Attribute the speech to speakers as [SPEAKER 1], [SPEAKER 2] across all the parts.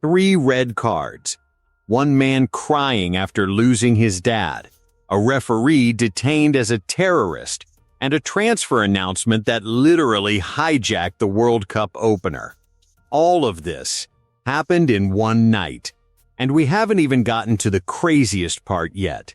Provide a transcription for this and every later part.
[SPEAKER 1] 3 red cards, one man crying after losing his dad, a referee detained as a terrorist, and a transfer announcement that literally hijacked the World Cup opener. All of this happened in one night, and we haven't even gotten to the craziest part yet.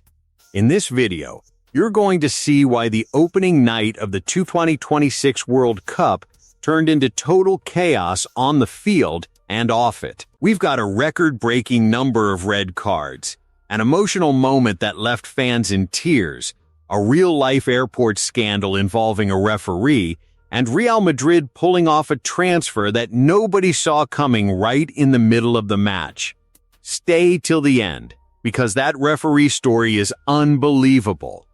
[SPEAKER 1] In this video, you're going to see why the opening night of the 2026 World Cup turned into total chaos on the field and off it. We've got a record-breaking number of red cards, an emotional moment that left fans in tears, a real-life airport scandal involving a referee, and Real Madrid pulling off a transfer that nobody saw coming right in the middle of the match. Stay till the end, because that referee story is unbelievable.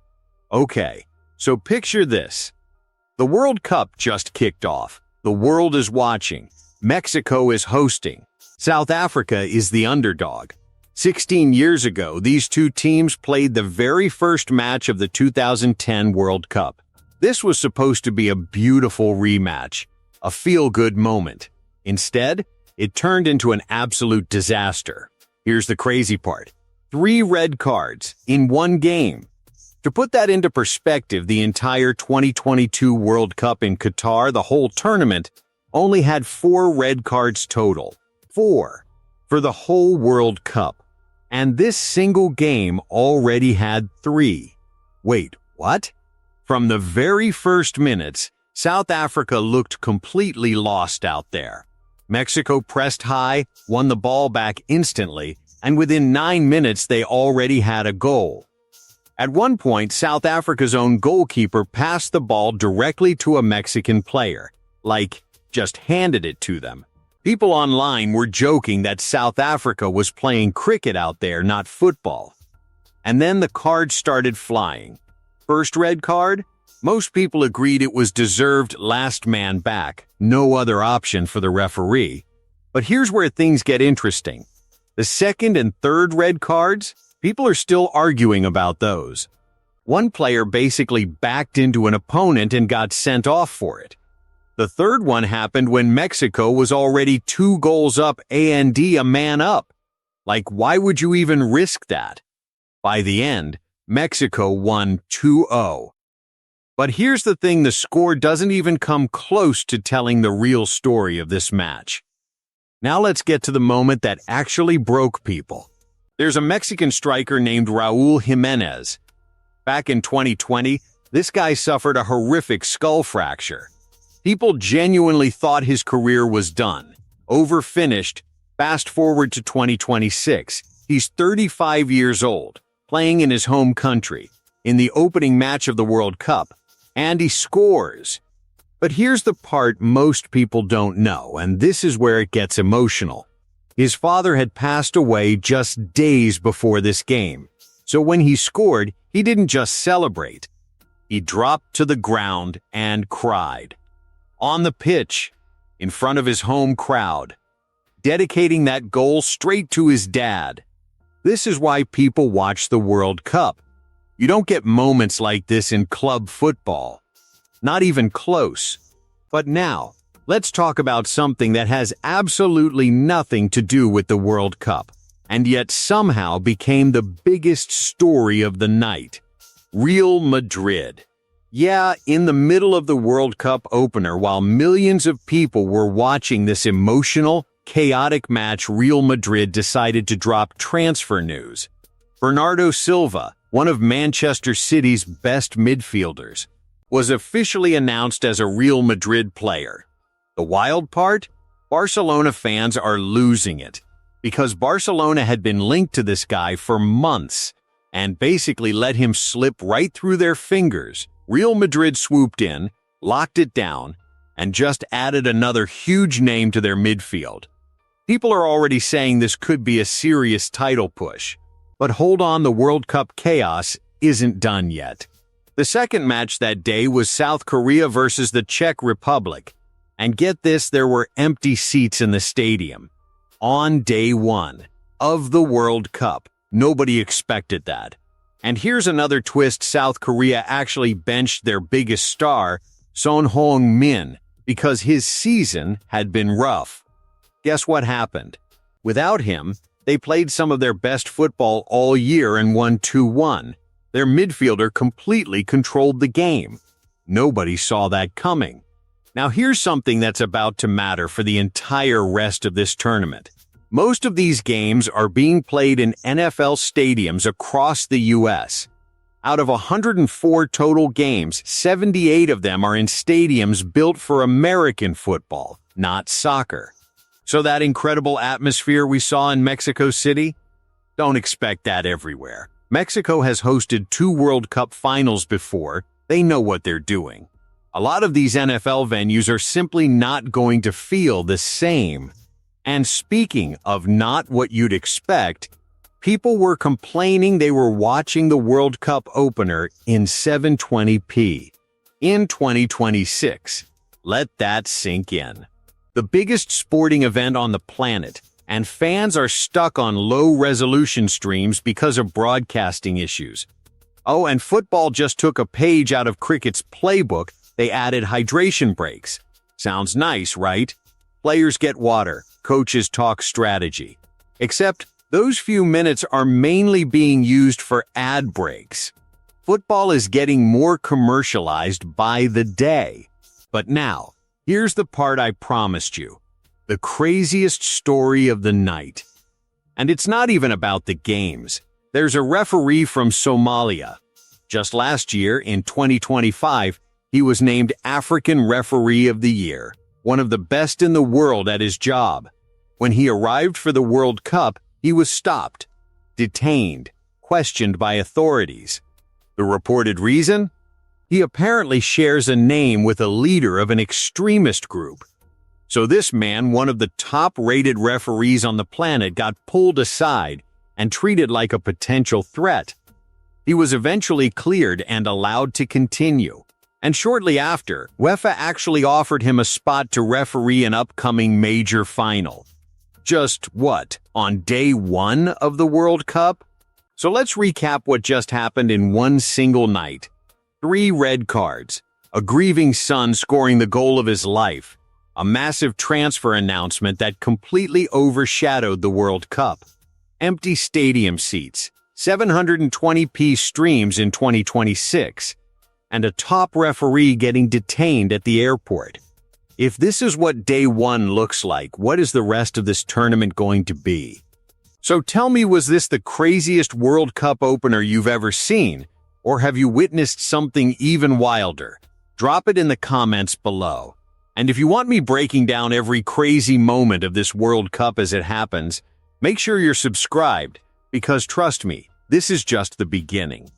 [SPEAKER 1] Okay, so picture this. The World Cup just kicked off. The world is watching. Mexico is hosting. South Africa is the underdog. 16 years ago, these two teams played the very first match of the 2010 World Cup. This was supposed to be a beautiful rematch, a feel-good moment. Instead, it turned into an absolute disaster. Here's the crazy part. 3 red cards in one game. To put that into perspective, the entire 2022 World Cup in Qatar, the whole tournament, only had 4 red cards total. 4 for the whole World Cup. And this single game already had 3. Wait, what? From the very first minutes, South Africa looked completely lost out there. Mexico pressed high, won the ball back instantly, and within 9 minutes they already had a goal. At one point, South Africa's own goalkeeper passed the ball directly to a Mexican player, just handed it to them. People online were joking that South Africa was playing cricket out there, not football. And then the cards started flying. First red card? Most people agreed it was deserved last man back, no other option for the referee. But here's where things get interesting. The second and third red cards? People are still arguing about those. One player basically backed into an opponent and got sent off for it. The third one happened when Mexico was already 2 goals up and a man up. Why would you even risk that? By the end, Mexico won 2-0. But here's the thing, the score doesn't even come close to telling the real story of this match. Now let's get to the moment that actually broke people. There's a Mexican striker named Raul Jimenez. Back in 2020, this guy suffered a horrific skull fracture. People genuinely thought his career was done, over-finished. Fast forward to 2026. He's 35 years old, playing in his home country, in the opening match of the World Cup, and he scores. But here's the part most people don't know, and this is where it gets emotional. His father had passed away just days before this game, so when he scored, he didn't just celebrate. He dropped to the ground and cried. On the pitch, in front of his home crowd, dedicating that goal straight to his dad. This is why people watch the World Cup. You don't get moments like this in club football. Not even close. But now, let's talk about something that has absolutely nothing to do with the World Cup, and yet somehow became the biggest story of the night. Real Madrid. Yeah, in the middle of the World Cup opener, while millions of people were watching this emotional, chaotic match, Real Madrid decided to drop transfer news. Bernardo Silva, one of Manchester City's best midfielders, was officially announced as a Real Madrid player. The wild part? Barcelona fans are losing it, because Barcelona had been linked to this guy for months and basically let him slip right through their fingers. Real Madrid swooped in, locked it down, and just added another huge name to their midfield. People are already saying this could be a serious title push. But hold on, the World Cup chaos isn't done yet. The second match that day was South Korea versus the Czech Republic. And get this, there were empty seats in the stadium. On day 1 of the World Cup. Nobody expected that. And here's another twist: South Korea actually benched their biggest star, Son Heung-min, because his season had been rough. Guess what happened? Without him, they played some of their best football all year and won 2-1. Their midfielder completely controlled the game. Nobody saw that coming. Now here's something that's about to matter for the entire rest of this tournament. Most of these games are being played in NFL stadiums across the U.S. Out of 104 total games, 78 of them are in stadiums built for American football, not soccer. So that incredible atmosphere we saw in Mexico City? Don't expect that everywhere. Mexico has hosted 2 World Cup finals before. They know what they're doing. A lot of these NFL venues are simply not going to feel the same. And speaking of not what you'd expect, people were complaining they were watching the World Cup opener in 720p in 2026. Let that sink in. The biggest sporting event on the planet, and fans are stuck on low-resolution streams because of broadcasting issues. Oh, and football just took a page out of cricket's playbook. They added hydration breaks. Sounds nice, right? Players get water, coaches talk strategy. Except those few minutes are mainly being used for ad breaks. Football is getting more commercialized by the day. But now, here's the part I promised you. The craziest story of the night. And it's not even about the games. There's a referee from Somalia. Just last year, in 2025, he was named African Referee of the Year, one of the best in the world at his job. When he arrived for the World Cup, he was stopped, detained, questioned by authorities. The reported reason? He apparently shares a name with a leader of an extremist group. So this man, one of the top-rated referees on the planet, got pulled aside and treated like a potential threat. He was eventually cleared and allowed to continue. And shortly after, UEFA actually offered him a spot to referee an upcoming major final. Just what, on day 1 of the World Cup? So let's recap what just happened in one single night. 3 red cards, a grieving son scoring the goal of his life, a massive transfer announcement that completely overshadowed the World Cup, empty stadium seats, 720p streams in 2026, and a top referee getting detained at the airport. If this is what day 1 looks like, what is the rest of this tournament going to be? So tell me, was this the craziest World Cup opener you've ever seen? Or have you witnessed something even wilder? Drop it in the comments below. And if you want me breaking down every crazy moment of this World Cup as it happens, make sure you're subscribed, because trust me, this is just the beginning.